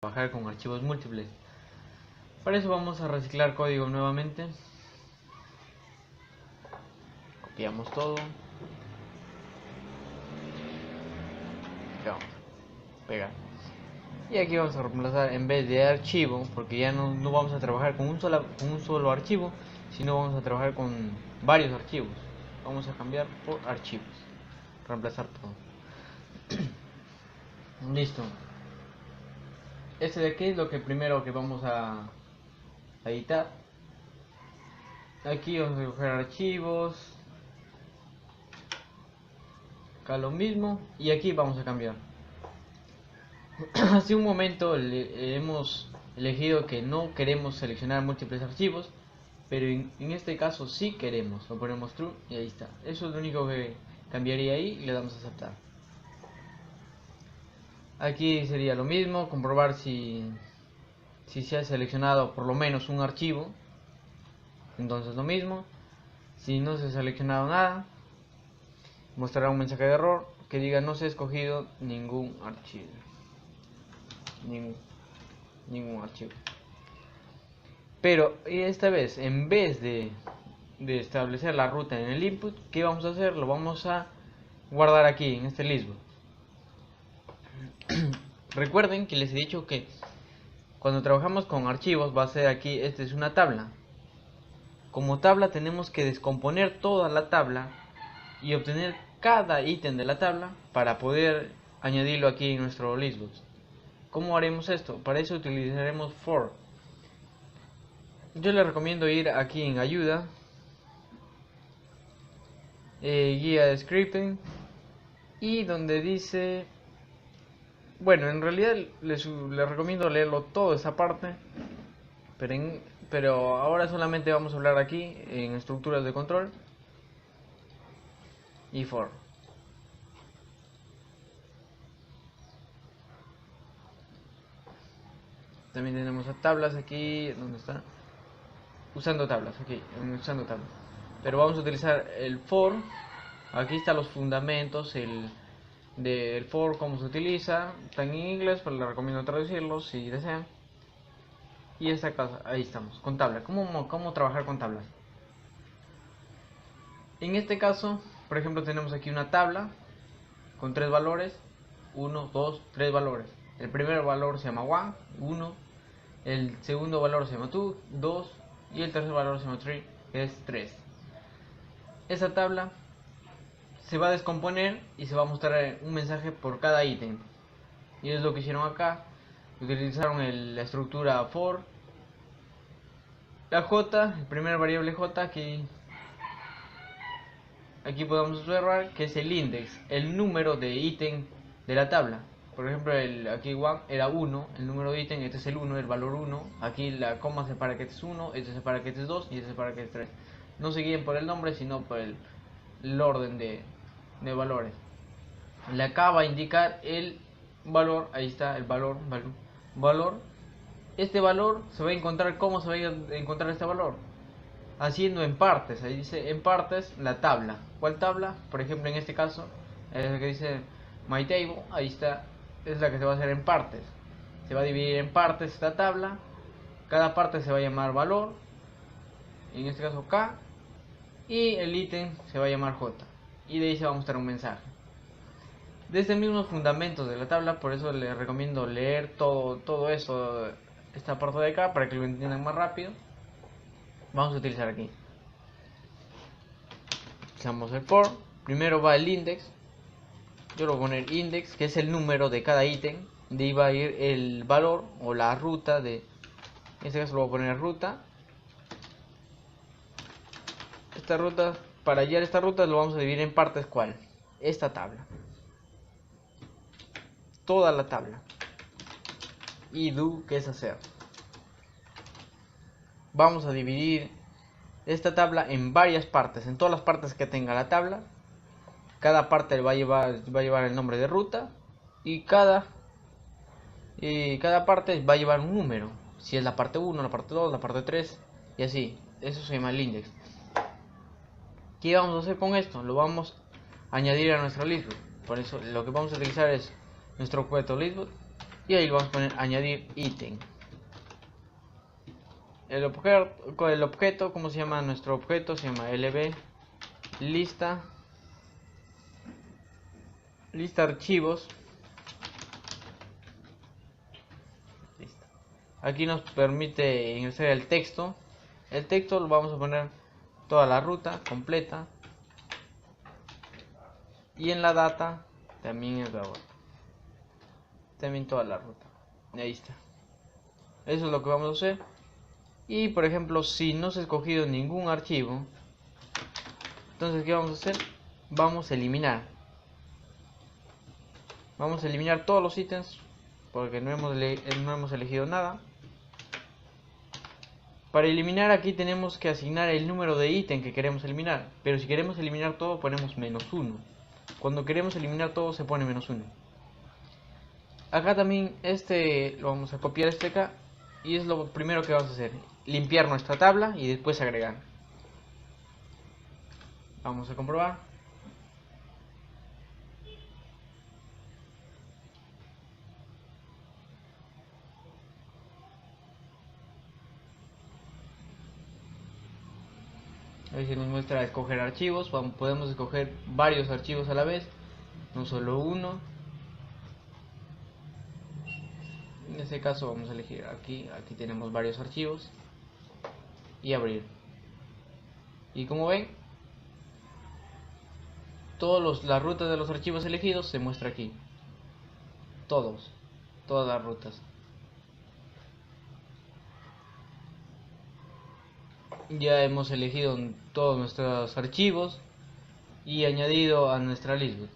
trabajar con archivos múltiples. Para eso vamos a reciclar código nuevamente. Copiamos todo. Vamos a pegar. Y aquí vamos a reemplazar en vez de archivo, porque ya no vamos a trabajar con un solo archivo, sino vamos a trabajar con varios archivos. Vamos a cambiar por archivos. Reemplazar todo. Listo. Este de aquí es lo que primero que vamos a editar. Aquí vamos a coger archivos. Acá lo mismo. Y aquí vamos a cambiar. Hace un momento hemos elegido que no queremos seleccionar múltiples archivos, pero en este caso sí queremos. Lo ponemos true y ahí está. Eso es lo único que cambiaría ahí y le damos a aceptar. Aquí sería lo mismo, comprobar si se ha seleccionado por lo menos un archivo. Entonces lo mismo. Si no se ha seleccionado nada, mostrará un mensaje de error que diga no se ha escogido ningún archivo. Ningún archivo. Pero esta vez, en vez de establecer la ruta en el input, ¿qué vamos a hacer? Lo vamos a guardar aquí, en este listbook. Recuerden que les he dicho que cuando trabajamos con archivos va a ser aquí, esta es una tabla. Como tabla tenemos que descomponer toda la tabla y obtener cada ítem de la tabla para poder añadirlo aquí en nuestro listbook. ¿Cómo haremos esto? Para eso utilizaremos for. Yo les recomiendo ir aquí en ayuda, guía de scripting, y donde dice, bueno, en realidad les recomiendo leerlo todo esa parte, pero ahora solamente vamos a hablar aquí en estructuras de control y for. También tenemos a tablas aquí, ¿dónde está? Usando tablas, aquí, usando tablas. Pero vamos a utilizar el for. Aquí están los fundamentos, del for, cómo se utiliza. Están en inglés, pero les recomiendo traducirlos si desean. Y esta casa, ahí estamos, con tabla. ¿Cómo trabajar con tablas? En este caso, por ejemplo, tenemos aquí una tabla con tres valores. 1, 2, 3 valores. El primer valor se llama 1. El segundo valor se llama 2, 2. Y el tercer valor se llama 3, que es 3. Esa tabla se va a descomponer y se va a mostrar un mensaje por cada ítem. Y es lo que hicieron acá. Utilizaron la estructura for. La j, el primer variable j, aquí podemos observar que es el index, el número de ítem de la tabla. Por ejemplo, aquí era 1, el número de ítem, este es el 1, el valor 1. Aquí la coma separa que este es 1, este separa que este es 2 y este separa que este es 3. No se guíen por el nombre, sino por el orden de valores. La K va a indicar el valor, ahí está el valor. Este valor se va a encontrar, ¿cómo se va a encontrar este valor? Haciendo en partes, ahí dice en partes la tabla. ¿Cuál tabla? Por ejemplo, en este caso, es la que dice my table, ahí está, es la que se va a hacer en partes. Se va a dividir en partes esta tabla, cada parte se va a llamar valor, en este caso K, y el ítem se va a llamar J, y de ahí se va a mostrar un mensaje. De estos mismos fundamentos de la tabla, por eso les recomiendo leer todo eso, esta parte de acá, para que lo entiendan más rápido. Vamos a utilizar aquí. Usamos el for. Primero va el index. Yo lo voy a poner index, que es el número de cada ítem. De ahí va a ir el valor o la ruta de. En este caso lo voy a poner ruta. Esta ruta, para hallar esta ruta lo vamos a dividir en partes. ¿Cuál? Esta tabla. Toda la tabla. Y do, que es hacer. Vamos a dividir esta tabla en varias partes, en todas las partes que tenga la tabla. Cada parte va a llevar el nombre de ruta y cada parte va a llevar un número. Si es la parte 1, la parte 2, la parte 3 y así. Eso se llama el index. ¿Qué vamos a hacer con esto? Lo vamos a añadir a nuestro listbook. Por eso lo que vamos a utilizar es nuestro objeto listbook y ahí le vamos a poner añadir ítem. El objeto, ¿cómo se llama nuestro objeto? Se llama lb lista archivos. Listo. Aquí nos permite ingresar el texto. El texto lo vamos a poner toda la ruta completa, y en la data también también toda la ruta. Y ahí está. Eso es lo que vamos a hacer. Y por ejemplo, si no se ha escogido ningún archivo, entonces ¿qué vamos a hacer? Vamos a eliminar todos los ítems, porque no hemos elegido nada. Para eliminar aquí tenemos que asignar el número de ítem que queremos eliminar, pero si queremos eliminar todo ponemos -1. Cuando queremos eliminar todo se pone -1. Acá también lo vamos a copiar acá, y es lo primero que vamos a hacer: limpiar nuestra tabla y después agregar. Vamos a comprobar. Ahí se nos muestra escoger archivos. Podemos escoger varios archivos a la vez, no solo uno. En este caso vamos a elegir aquí tenemos varios archivos, y abrir. Y como ven, las rutas de los archivos elegidos se muestra aquí. Todas las rutas. Ya hemos elegido todos nuestros archivos y añadido a nuestra lista.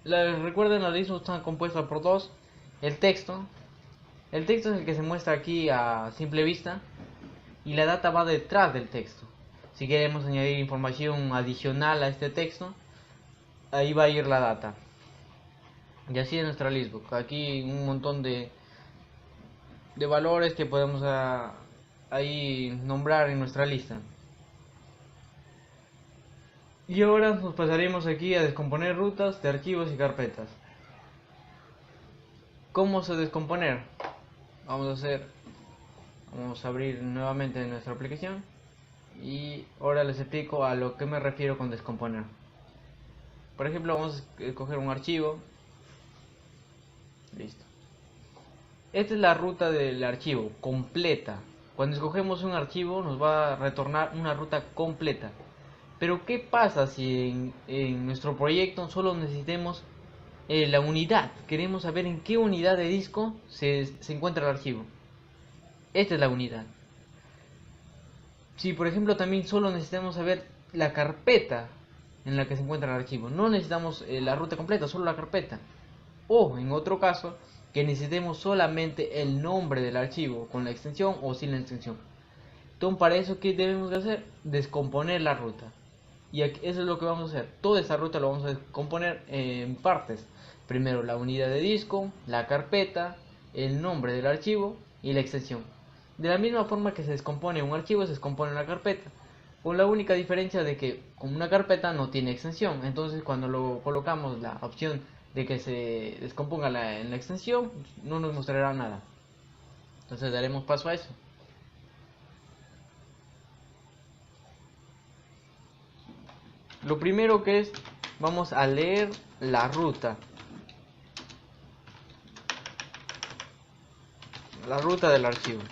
Recuerden, la lista está compuesta por dos: el texto es el que se muestra aquí a simple vista, y la data va detrás del texto. Si queremos añadir información adicional a este texto, ahí va a ir la data. Y así es nuestra listbook. Aquí un montón de valores que podemos ahí nombrar en nuestra lista. Y ahora nos pasaremos aquí a descomponer rutas de archivos y carpetas. ¿Cómo se descomponer? Vamos a abrir nuevamente nuestra aplicación, y ahora les explico a lo que me refiero con descomponer. Por ejemplo, vamos a escoger un archivo. Listo. Esta es la ruta del archivo completa. Cuando escogemos un archivo nos va a retornar una ruta completa. Pero ¿qué pasa si en nuestro proyecto solo necesitemos la unidad? Queremos saber en qué unidad de disco se encuentra el archivo. Esta es la unidad. Si por ejemplo también solo necesitamos saber la carpeta en la que se encuentra el archivo, no necesitamos la ruta completa, solo la carpeta. O en otro caso, que necesitemos solamente el nombre del archivo con la extensión o sin la extensión. Entonces, para eso, ¿qué debemos de hacer? Descomponer la ruta. Y eso es lo que vamos a hacer. Toda esta ruta lo vamos a descomponer en partes. Primero la unidad de disco, la carpeta, el nombre del archivo y la extensión. De la misma forma que se descompone un archivo, se descompone una carpeta, con la única diferencia de que con una carpeta no tiene extensión. Entonces cuando lo colocamos la opción de que se descomponga en la extensión, no nos mostrará nada. Entonces daremos paso a eso. Lo primero que vamos a leer la ruta. La ruta del archivo.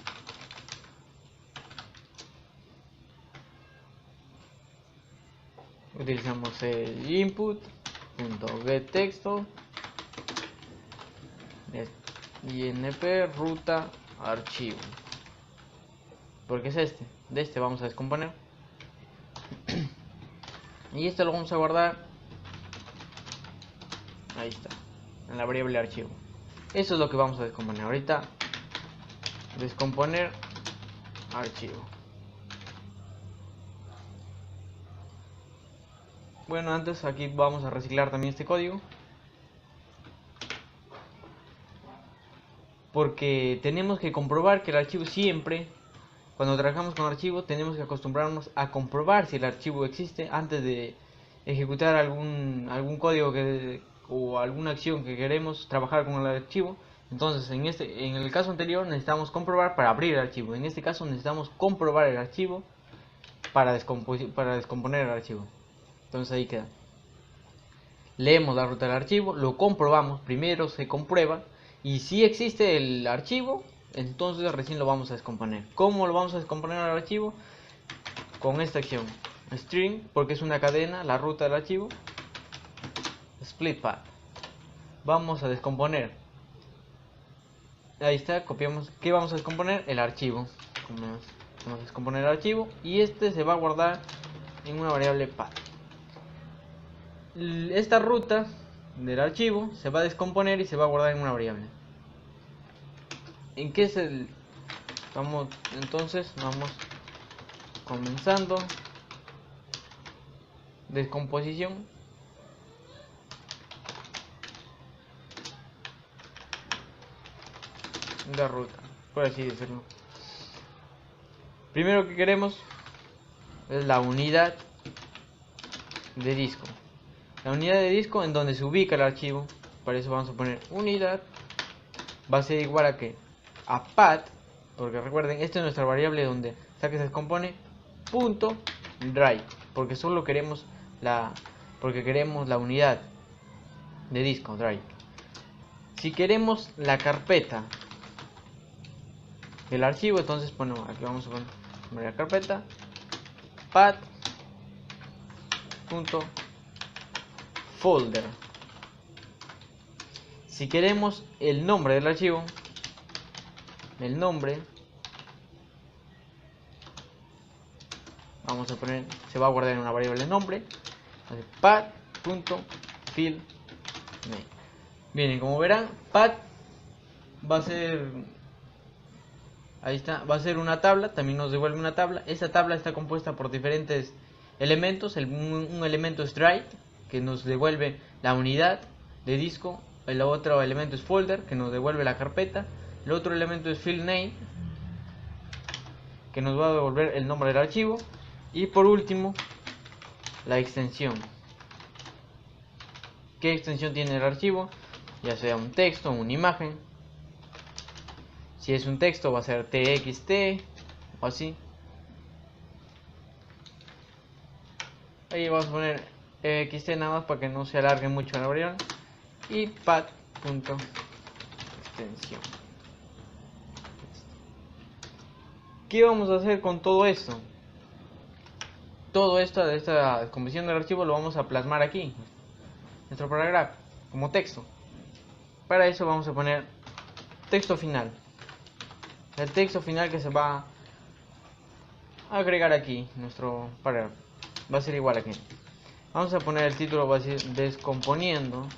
Utilizamos el input.getTexto inp ruta archivo, porque es de este vamos a descomponer. Y esto lo vamos a guardar, ahí está, en la variable archivo. Eso es lo que vamos a descomponer ahorita. Descomponer archivo. Bueno, antes aquí vamos a reciclar también este código, porque tenemos que comprobar que el archivo siempre, cuando trabajamos con archivos, tenemos que acostumbrarnos a comprobar si el archivo existe antes de ejecutar algún código o alguna acción que queremos trabajar con el archivo. Entonces en el caso anterior necesitamos comprobar para abrir el archivo. En este caso necesitamos comprobar el archivo para descomponer el archivo. Entonces ahí queda. Leemos la ruta del archivo, lo comprobamos, primero se comprueba y si existe el archivo, entonces recién lo vamos a descomponer. ¿Cómo lo vamos a descomponer al archivo? Con esta acción, string, porque es una cadena, la ruta del archivo, split path. Vamos a descomponer. Ahí está, copiamos. ¿Qué vamos a descomponer? El archivo. Vamos a descomponer el archivo y este se va a guardar en una variable path. Esta ruta del archivo se va a descomponer y se va a guardar en una variable. ¿En qué es el...? Entonces vamos comenzando. Descomposición. De ruta, por así decirlo. Primero que queremos es la unidad de disco. La unidad de disco en donde se ubica el archivo. Para eso vamos a poner unidad. Va a ser igual a que a path, porque recuerden, esta es nuestra variable donde que se descompone, punto drive, porque solo queremos la unidad de disco drive. Si queremos la carpeta del archivo, entonces ponemos aquí, vamos a poner la carpeta path punto folder. Si queremos el nombre del archivo, el nombre, vamos a poner, se va a guardar en una variable nombre, path.field name. Bien, como verán, path va a ser, ahí está, va a ser una tabla, también nos devuelve una tabla. Esta tabla está compuesta por diferentes elementos. Un elemento es drive, que nos devuelve la unidad de disco. El otro elemento es folder, que nos devuelve la carpeta. El otro elemento es field name, que nos va a devolver el nombre del archivo. Y por último, la extensión. ¿Qué extensión tiene el archivo? Ya sea un texto o una imagen. Si es un texto va a ser txt o así. Ahí vamos a poner txt nada más para que no se alargue mucho la variable. Y path.extensión. ¿Qué vamos a hacer con todo esto? Todo esto de esta descomposición del archivo lo vamos a plasmar aquí, nuestro paragraph, como texto. Para eso vamos a poner texto final. El texto final que se va a agregar aquí, nuestro paragraph, va a ser igual aquí. Vamos a poner el título, va a decir descomponiendo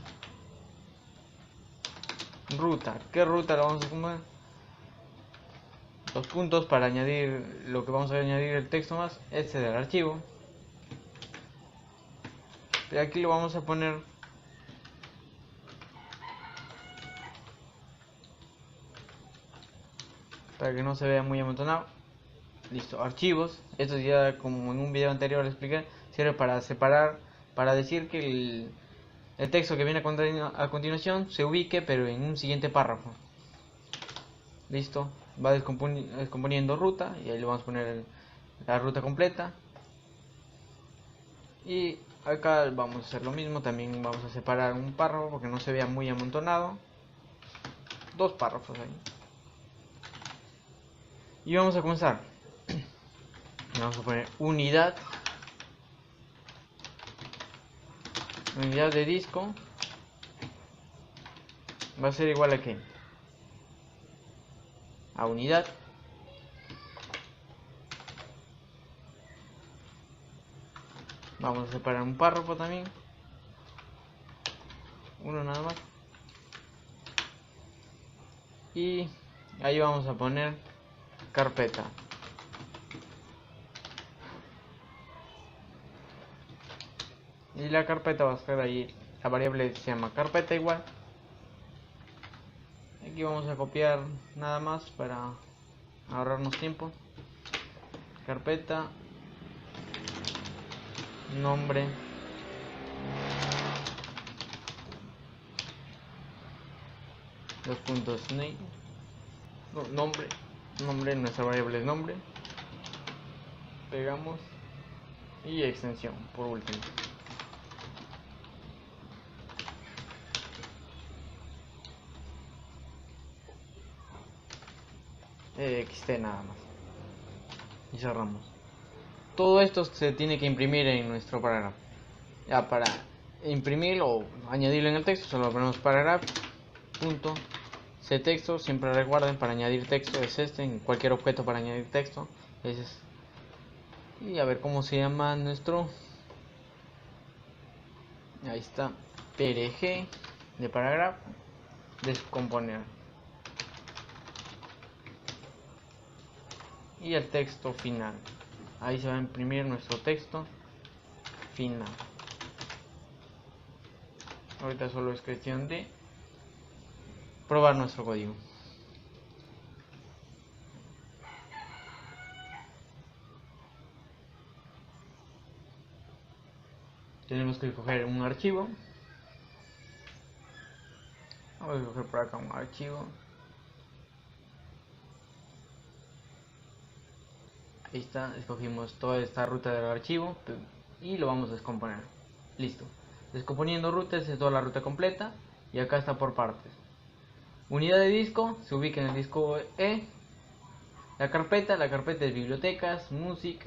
ruta. ¿Qué ruta lo vamos a poner? Los puntos para añadir lo que vamos a añadir el texto más, este del archivo. Y aquí lo vamos a poner para que no se vea muy amontonado. Listo, archivos. Esto ya, como en un video anterior le expliqué, sirve para separar, para decir que el texto que viene a continuación se ubique pero en un siguiente párrafo. Listo, va descomponiendo ruta y ahí le vamos a poner la ruta completa. Y acá vamos a hacer lo mismo, también vamos a separar un párrafo porque no se vea muy amontonado. Dos párrafos ahí. Y vamos a comenzar. Vamos a poner unidad de disco. Va a ser igual a ¿qué? A unidad vamos a separar un párrafo también, uno nada más, y ahí vamos a poner carpeta. Y la carpeta va a ser ahí, la variable se llama carpeta igual. Aquí vamos a copiar nada más para ahorrarnos tiempo. Carpeta, nombre, Dos puntos name, nombre, nuestra variable es nombre, pegamos y extensión por último. XT nada más y cerramos. Todo esto se tiene que imprimir en nuestro parágrafo. Ya para imprimirlo o añadirlo en el texto solo ponemos parágrafo punto ctexto. Siempre recuerden, para añadir texto es este, en cualquier objeto para añadir texto ese es. Y a ver cómo se llama nuestro, ahí está, PRG de parágrafo, descomponer, y el texto final. Ahí se va a imprimir nuestro texto final. Ahorita solo es cuestión de probar nuestro código. Tenemos que coger un archivo. Vamos a coger por acá un archivo. Ahí está, escogimos toda esta ruta del archivo y lo vamos a descomponer. Listo. Descomponiendo rutas es toda la ruta completa y acá está por partes. Unidad de disco se ubica en el disco E. La carpeta es bibliotecas, music,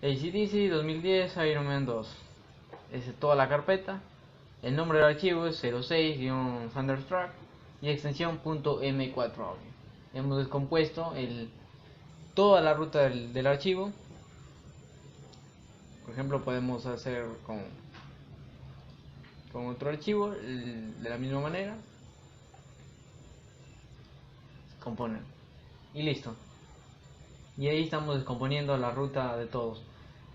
AC/DC 2010, Iron Man 2. Esa es toda la carpeta. El nombre del archivo es 06-Thunderstruck y extensión .m4. Hemos descompuesto toda la ruta del archivo. Por ejemplo, podemos hacer con otro archivo de la misma manera. Componer y listo. Y ahí estamos descomponiendo la ruta de todos.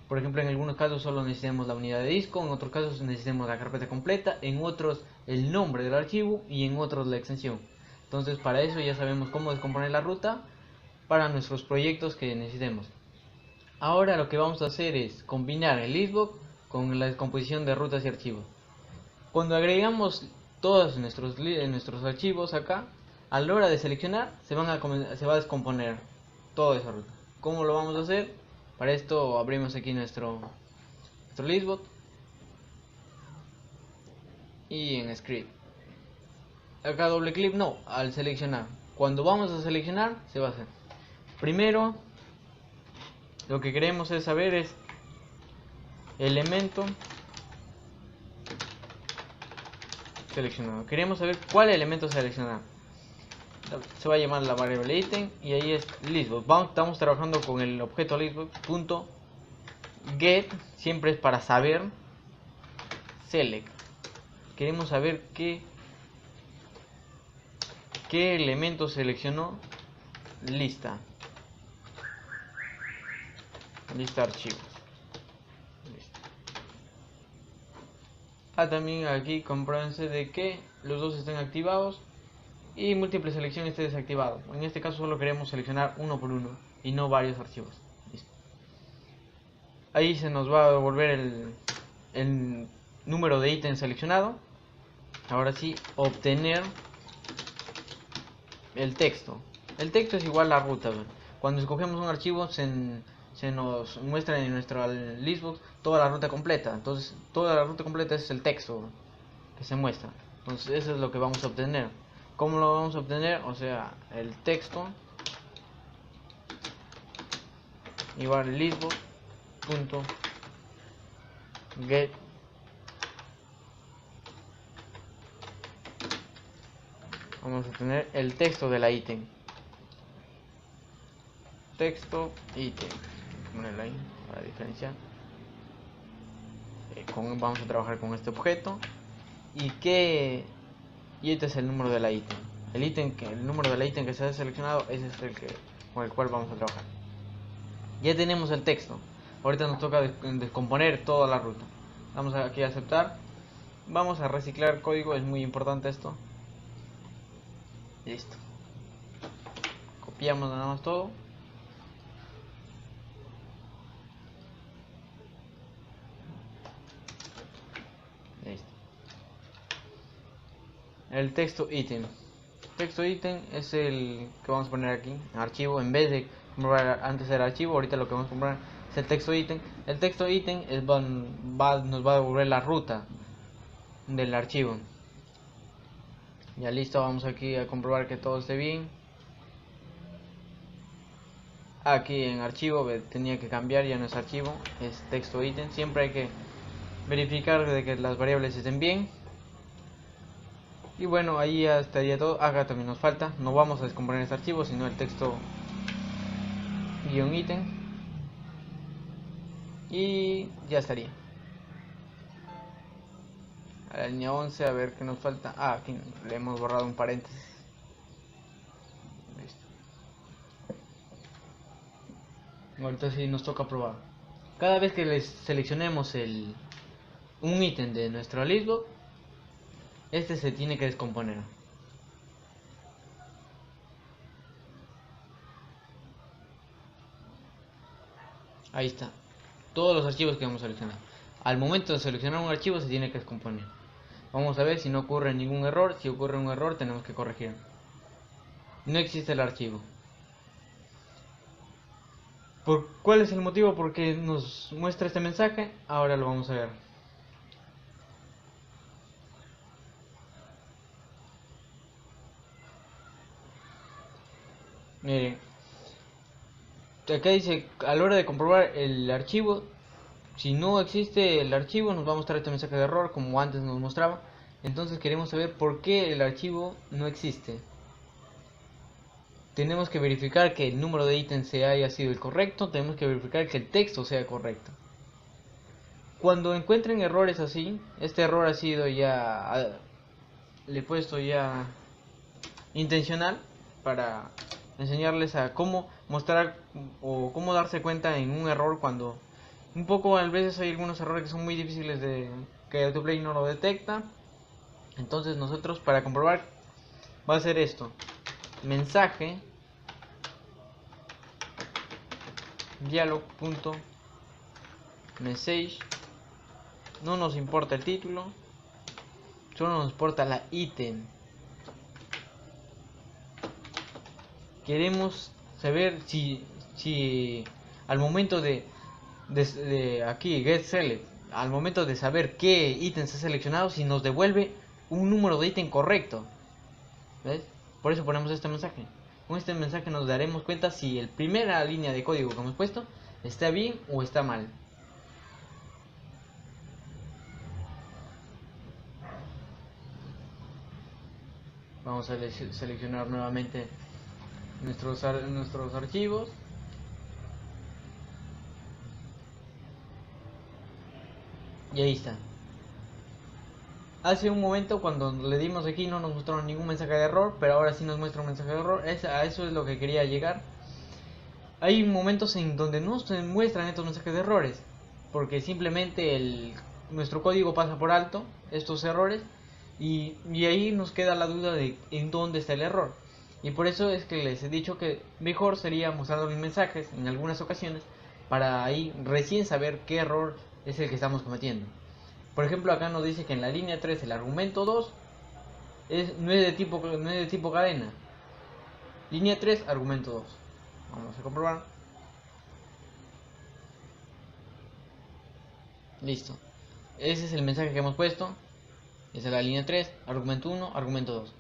Por ejemplo, en algunos casos solo necesitamos la unidad de disco, en otros casos necesitamos la carpeta completa, en otros el nombre del archivo y en otros la extensión. Entonces, para eso ya sabemos cómo descomponer la ruta para nuestros proyectos que necesitemos. Ahora lo que vamos a hacer es combinar el listbox con la descomposición de rutas y archivos. Cuando agregamos todos nuestros archivos acá, a la hora de seleccionar se va a descomponer toda esa ruta. ¿Cómo lo vamos a hacer? Para esto abrimos aquí nuestro listbox y en script. Acá doble clic, no, al seleccionar. Cuando vamos a seleccionar se va a hacer. Primero lo que queremos es saber es elemento seleccionado. Queremos saber cuál elemento seleccionar. Se va a llamar la variable item y ahí es listbox. Estamos trabajando con el objeto listbox.get, siempre es para saber. Select, queremos saber qué elemento seleccionó. Lista archivos. También aquí compruébense de que los dos estén activados y múltiple selección esté desactivado. En este caso solo queremos seleccionar uno por uno y no varios archivos. Listo. Ahí se nos va a devolver el número de ítem seleccionado. Ahora sí, obtener el texto. El texto es igual a la ruta. Cuando escogemos un archivo se nos muestra en nuestro listbox toda la ruta completa. Entonces toda la ruta completa es el texto que se muestra. Entonces eso es lo que vamos a obtener. ¿Cómo lo vamos a obtener? O sea, el texto igual listbox.get. Vamos a obtener el texto de la ítem. Texto ítem. Ponerlo ahí para diferenciar. Vamos a trabajar con este objeto. Y este es el número de la ítem. El número de la ítem que se ha seleccionado, ese es con el cual vamos a trabajar. Ya tenemos el texto. Ahorita nos toca descomponer toda la ruta. Vamos aquí a aceptar. Vamos a reciclar código, es muy importante esto. Listo. Copiamos nada más todo. Listo. El texto ítem. Texto ítem es el que vamos a poner aquí, archivo, en vez de comprobar antes el archivo, ahorita lo que vamos a comprobar es el texto ítem. El texto ítem nos va a devolver la ruta del archivo. Ya listo, vamos aquí a comprobar que todo esté bien. Aquí en archivo tenía que cambiar, ya no es archivo, es texto ítem. Siempre hay que verificar de que las variables estén bien. Y bueno, ahí ya estaría todo. Acá también nos falta, no vamos a descomponer este archivo, sino el texto guión ítem. Y ya estaría. A la línea 11, a ver qué nos falta. Aquí le hemos borrado un paréntesis. Listo. Ahorita sí nos toca probar. Cada vez que les seleccionemos un ítem de nuestro listbook, este se tiene que descomponer. Ahí está. Todos los archivos que hemos seleccionado. Al momento de seleccionar un archivo se tiene que descomponer. Vamos a ver si no ocurre ningún error. Si ocurre un error tenemos que corregir. No existe el archivo. ¿Cuál es el motivo por qué nos muestra este mensaje? Ahora lo vamos a ver. Miren, acá dice, a la hora de comprobar el archivo, si no existe el archivo nos va a mostrar este mensaje de error como antes nos mostraba. Entonces queremos saber por qué el archivo no existe. Tenemos que verificar que el número de ítems haya sido el correcto, tenemos que verificar que el texto sea correcto. Cuando encuentren errores así, este error ha sido ya, le he puesto ya intencional para enseñarles a cómo mostrar o cómo darse cuenta en un error cuando un poco a veces hay algunos errores que son muy difíciles de que Autoplay no lo detecta. Entonces nosotros para comprobar va a ser esto: mensaje dialog.message. No nos importa el título, solo nos importa la ítem. Queremos saber si al momento de aquí get select, al momento de saber qué ítem se ha seleccionado, si nos devuelve un número de ítem correcto. ¿Ves? Por eso ponemos este mensaje. Con este mensaje nos daremos cuenta si el primera línea de código que hemos puesto está bien o está mal. Vamos a seleccionar nuevamente nuestros archivos. Y ahí está. Hace un momento cuando le dimos aquí no nos mostraron ningún mensaje de error, pero ahora sí nos muestra un mensaje de error. A eso es lo que quería llegar. Hay momentos en donde no se muestran estos mensajes de errores, porque simplemente nuestro código pasa por alto estos errores y ahí nos queda la duda de en dónde está el error. Y por eso es que les he dicho que mejor sería mostrarles mensajes en algunas ocasiones para ahí recién saber qué error es el que estamos cometiendo. Por ejemplo, acá nos dice que en la línea 3 el argumento 2 no es de tipo cadena. Línea 3, argumento 2. Vamos a comprobar. Listo. Ese es el mensaje que hemos puesto. Esa es la línea 3, argumento 1, argumento 2.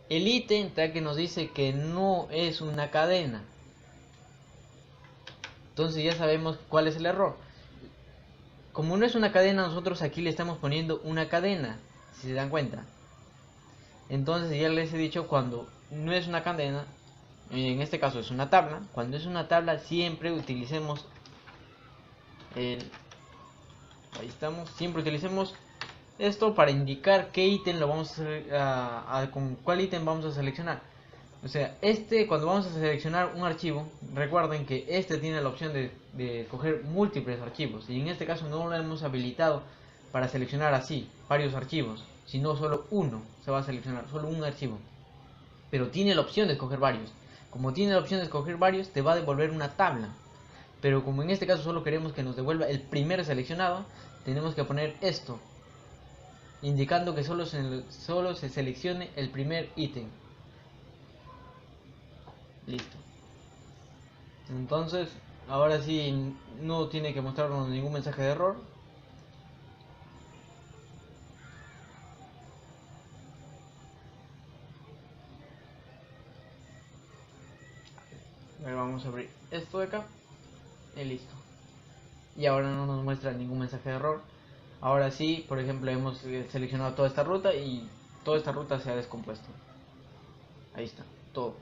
El ítem tag que nos dice que no es una cadena. Entonces ya sabemos cuál es el error. Como no es una cadena, nosotros aquí le estamos poniendo una cadena, si se dan cuenta. Entonces ya les he dicho, cuando no es una cadena, en este caso es una tabla. Cuando es una tabla siempre utilicemos ahí estamos, siempre utilicemos esto para indicar qué ítem lo vamos con cuál ítem vamos a seleccionar. O sea, cuando vamos a seleccionar un archivo, recuerden que este tiene la opción de coger múltiples archivos, y en este caso no lo hemos habilitado para seleccionar así varios archivos, sino solo uno se va a seleccionar, solo un archivo. Pero tiene la opción de escoger varios. Como tiene la opción de escoger varios, te va a devolver una tabla. Pero como en este caso solo queremos que nos devuelva el primero seleccionado, tenemos que poner esto, indicando que solo se seleccione el primer ítem. Listo. Entonces, ahora sí no tiene que mostrarnos ningún mensaje de error. A ver, vamos a abrir esto de acá y listo. Y ahora no nos muestra ningún mensaje de error. Ahora sí, por ejemplo, hemos seleccionado toda esta ruta y toda esta ruta se ha descompuesto. Ahí está, todo.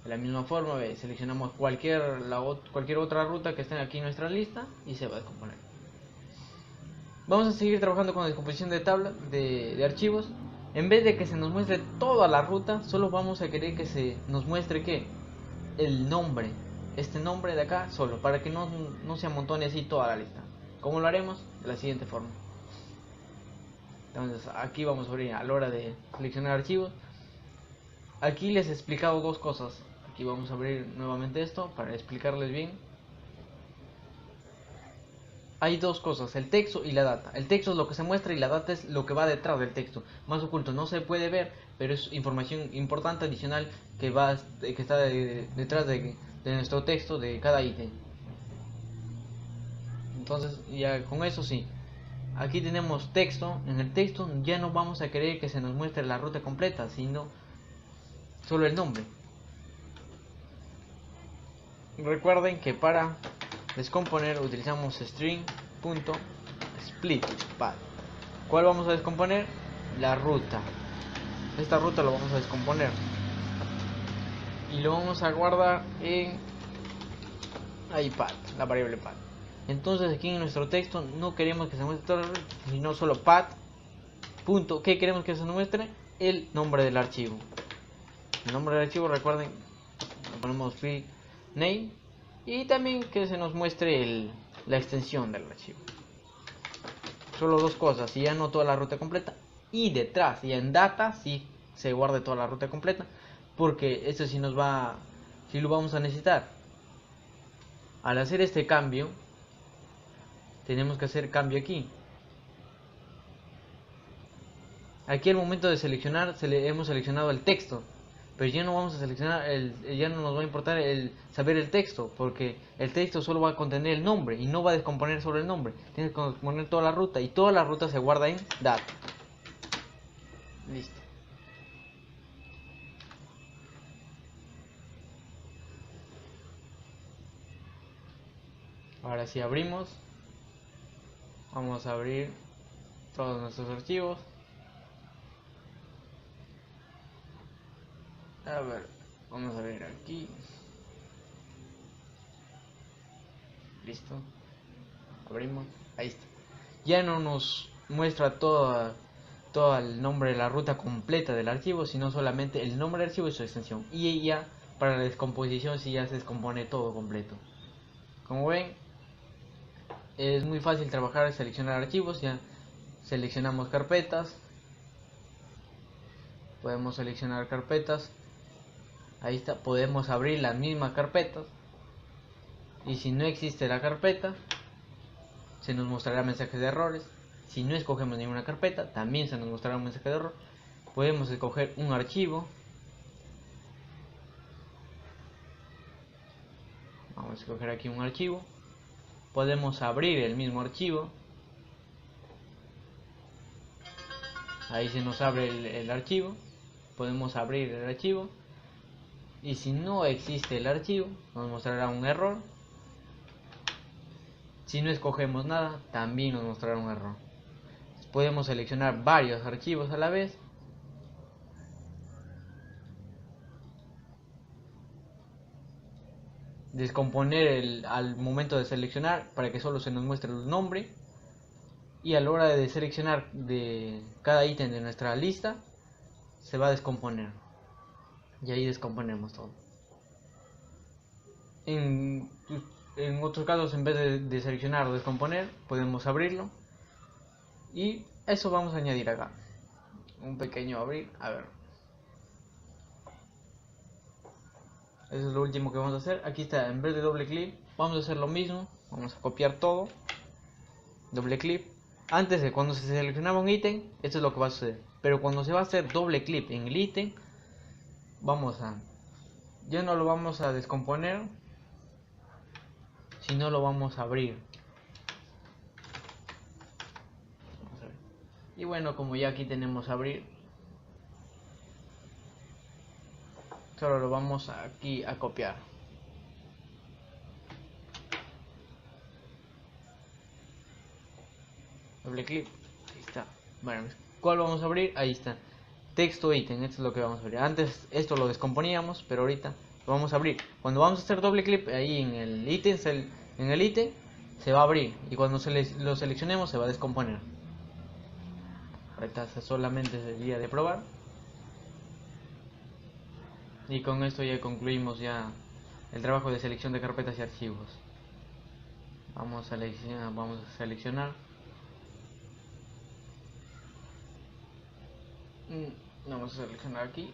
De la misma forma, seleccionamos cualquier otra ruta que esté aquí en nuestra lista y se va a descomponer. Vamos a seguir trabajando con la descomposición de tabla de archivos. En vez de que se nos muestre toda la ruta, solo vamos a querer que se nos muestre que el nombre, este nombre de acá solo, para que no se amontone así toda la lista. ¿Cómo lo haremos? De la siguiente forma. Entonces aquí vamos a abrir a la hora de seleccionar archivos. Aquí les he explicado dos cosas. Aquí vamos a abrir nuevamente esto para explicarles bien. Hay dos cosas, el texto y la data. El texto es lo que se muestra y la data es lo que va detrás del texto. Más oculto, no se puede ver, pero es información importante adicional que está detrás de nuestro texto de cada ítem. Entonces ya con eso sí. Aquí tenemos texto. En el texto ya no vamos a querer que se nos muestre la ruta completa, sino solo el nombre. Recuerden que para descomponer utilizamos string.splitPath. ¿Cuál vamos a descomponer? La ruta. Esta ruta lo vamos a descomponer y lo vamos a guardar en path, la variable path. Entonces aquí en nuestro texto no queremos que se muestre toda la ruta, sino solo path. Punto. ¿Qué queremos que se nos muestre? El nombre del archivo. El nombre del archivo, recuerden, le ponemos free name y también que se nos muestre la extensión del archivo. Solo dos cosas, y ya no toda la ruta completa, y detrás y en data sí se guarde toda la ruta completa, porque eso sí lo vamos a necesitar. Al hacer este cambio tenemos que hacer cambio aquí. Aquí al momento de seleccionar hemos seleccionado el texto, pero ya no vamos a seleccionar ya no nos va a importar saber el texto, porque el texto solo va a contener el nombre y no va a descomponer solo el nombre. Tiene que componer toda la ruta y toda la ruta se guarda en data. Listo. Ahora sí abrimos. Vamos a abrir todos nuestros archivos. A ver, vamos a ver aquí. Listo. Abrimos. Ahí está. Ya no nos muestra todo el nombre de la ruta completa del archivo, sino solamente el nombre del archivo y su extensión. Y ya para la descomposición sí ya se descompone todo completo. Como ven, es muy fácil trabajar, seleccionar archivos. Ya seleccionamos carpetas. Podemos seleccionar carpetas. Ahí está, podemos abrir las mismas carpetas. Y si no existe la carpeta, se nos mostrará mensajes de errores. Si no escogemos ninguna carpeta, también se nos mostrará un mensaje de error. Podemos escoger un archivo. Vamos a escoger aquí un archivo. Podemos abrir el mismo archivo. Ahí se nos abre el archivo. Podemos abrir el archivo. Y si no existe el archivo, nos mostrará un error. Si no escogemos nada, también nos mostrará un error. Podemos seleccionar varios archivos a la vez. Descomponer al momento de seleccionar para que solo se nos muestre el nombre. Y a la hora de seleccionar de cada ítem de nuestra lista, se va a descomponer. Y ahí descomponemos todo. En otros casos, en vez de seleccionar o descomponer, podemos abrirlo. Y eso vamos a añadir acá. Un pequeño abrir. A ver. Eso es lo último que vamos a hacer. Aquí está, en vez de doble clic, vamos a hacer lo mismo. Vamos a copiar todo. Doble clic. Antes de cuando se seleccionaba un ítem, esto es lo que va a suceder. Pero cuando se va a hacer doble clic en el ítem, vamos a ya no lo vamos a descomponer, sino lo vamos a abrir. Vamos a ver. Y bueno, como ya aquí tenemos abrir, solo lo vamos aquí a copiar. Doble clic, ahí está. Bueno, ¿cuál vamos a abrir? Ahí está. Texto ítem, esto es lo que vamos a abrir. Antes esto lo descomponíamos, pero ahorita lo vamos a abrir. Cuando vamos a hacer doble clic ahí en el ítem, se va a abrir. Y cuando lo seleccionemos se va a descomponer. Ahorita solamente sería de probar. Y con esto ya concluimos ya el trabajo de selección de carpetas y archivos. Vamos a seleccionar. Vamos a seleccionar aquí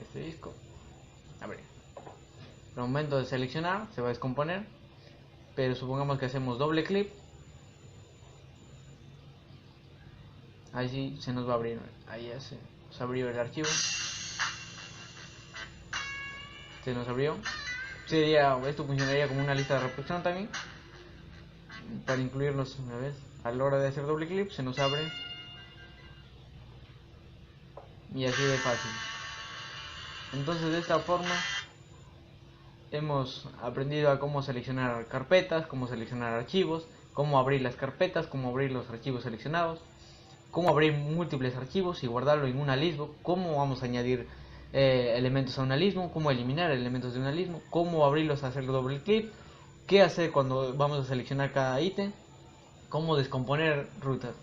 este disco. A ver, al momento de seleccionar se va a descomponer, pero supongamos que hacemos doble clic, ahí sí se nos va a abrir. Ahí ya se nos abrió el archivo, se nos abrió. Esto funcionaría como una lista de reproducción también, para incluirlos una vez. A la hora de hacer doble clic se nos abre, y así de fácil. Entonces de esta forma hemos aprendido a cómo seleccionar carpetas, cómo seleccionar archivos, cómo abrir las carpetas, cómo abrir los archivos seleccionados, cómo abrir múltiples archivos y guardarlo en una listbox, cómo vamos a añadir elementos a una listbox, cómo eliminar elementos de una listbox, cómo abrirlos a hacer doble clic, qué hacer cuando vamos a seleccionar cada ítem, cómo descomponer rutas.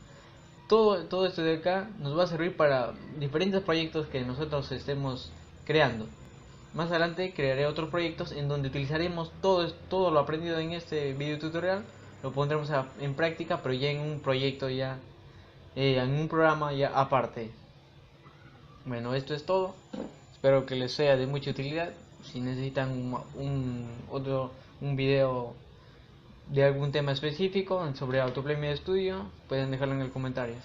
Todo esto de acá nos va a servir para diferentes proyectos que nosotros estemos creando. Más adelante crearé otros proyectos en donde utilizaremos todo lo aprendido en este video tutorial, lo pondremos en práctica, pero ya en un proyecto, ya en un programa ya aparte. Bueno, esto es todo. Espero que les sea de mucha utilidad. Si necesitan un video de algún tema específico sobre Autoplay Media Studio, pueden dejarlo en el comentario.